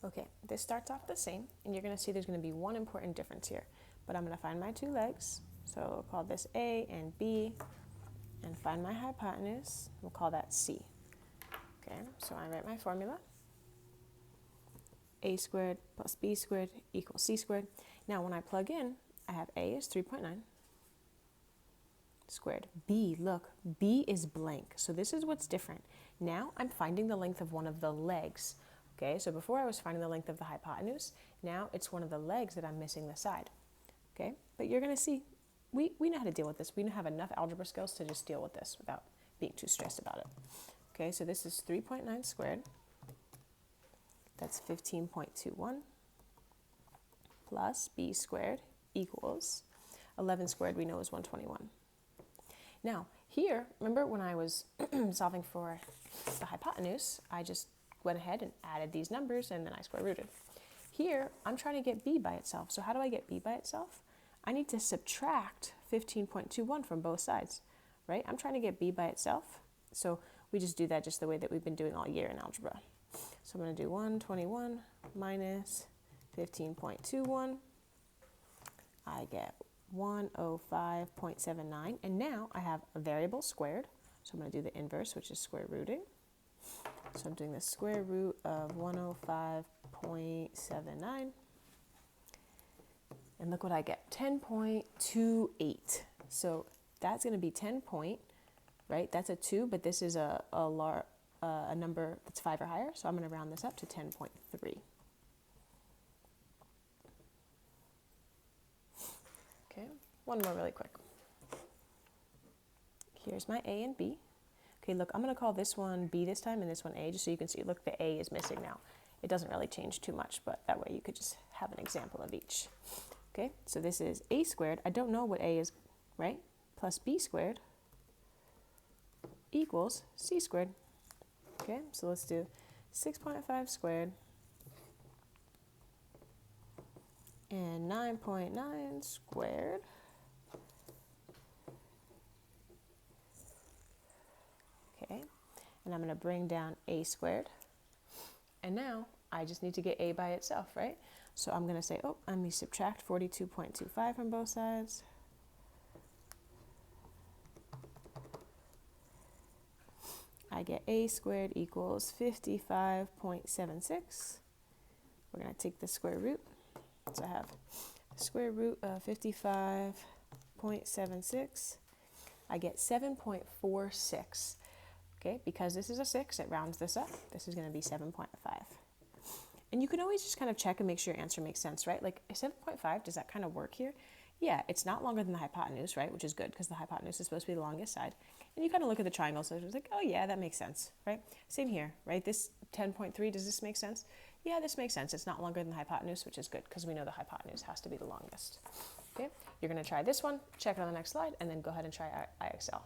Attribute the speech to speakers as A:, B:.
A: Okay, this starts off the same, and you're going to see there's going to be one important difference here. But I'm going to find my two legs, so I'll call this A and B, and find my hypotenuse, we'll call that C. Okay, so I write my formula. A squared plus B squared equals C squared. Now when I plug in, I have A is 3.9 squared. B, look, B is blank. So this is what's different. Now I'm finding the length of one of the legs. Okay, so before I was finding the length of the hypotenuse, now it's one of the legs that I'm missing the side. Okay, but you're going to see, we know how to deal with this. We have enough algebra skills to just deal with this without being too stressed about it. Okay, so this is 3.9 squared. That's 15.21 plus B squared equals 11 squared we know is 121. Now, here, remember when I was solving for the hypotenuse, I just went ahead and added these numbers and then I square rooted. Here, I'm trying to get B by itself. So how do I get B by itself? I need to subtract 15.21 from both sides, right? I'm trying to get B by itself. So we just do that just the way that we've been doing all year in algebra. So I'm going to do 121 minus 15.21. I get 105.79. And now I have a variable squared. So I'm going to do the inverse, which is square rooting. So I'm doing the square root of 105.79. And look what I get, 10.28. So that's going to be 10 point, right? That's a 2, but this is a number that's 5 or higher. So I'm going to round this up to 10.3. Okay, one more really quick. Here's my A and B. Okay, look, I'm going to call this one B this time and this one A, just so you can see, look, the A is missing now. It doesn't really change too much, but that way you could just have an example of each. Okay, so this is A squared. I don't know what A is, right? Plus B squared equals C squared. Okay, so let's do 6.5 squared and 9.9 squared. Okay, and I'm going to bring down A squared. And now I just need to get A by itself, right? So I'm going to say, let me subtract 42.25 from both sides. I get A squared equals 55.76. We're going to take the square root. So I have the square root of 55.76. I get 7.46. Okay, because this is a 6, it rounds this up. This is going to be 7.5. And you can always just kind of check and make sure your answer makes sense, right? Like 7.5, does that kind of work here? Yeah, it's not longer than the hypotenuse, right? Which is good because the hypotenuse is supposed to be the longest side. And you kind of look at the triangle, so it's like, oh yeah, that makes sense, right? Same here, right? This 10.3, does this make sense? Yeah, this makes sense. It's not longer than the hypotenuse, which is good because we know the hypotenuse has to be the longest. Okay, you're going to try this one, check it on the next slide, and then go ahead and try IXL.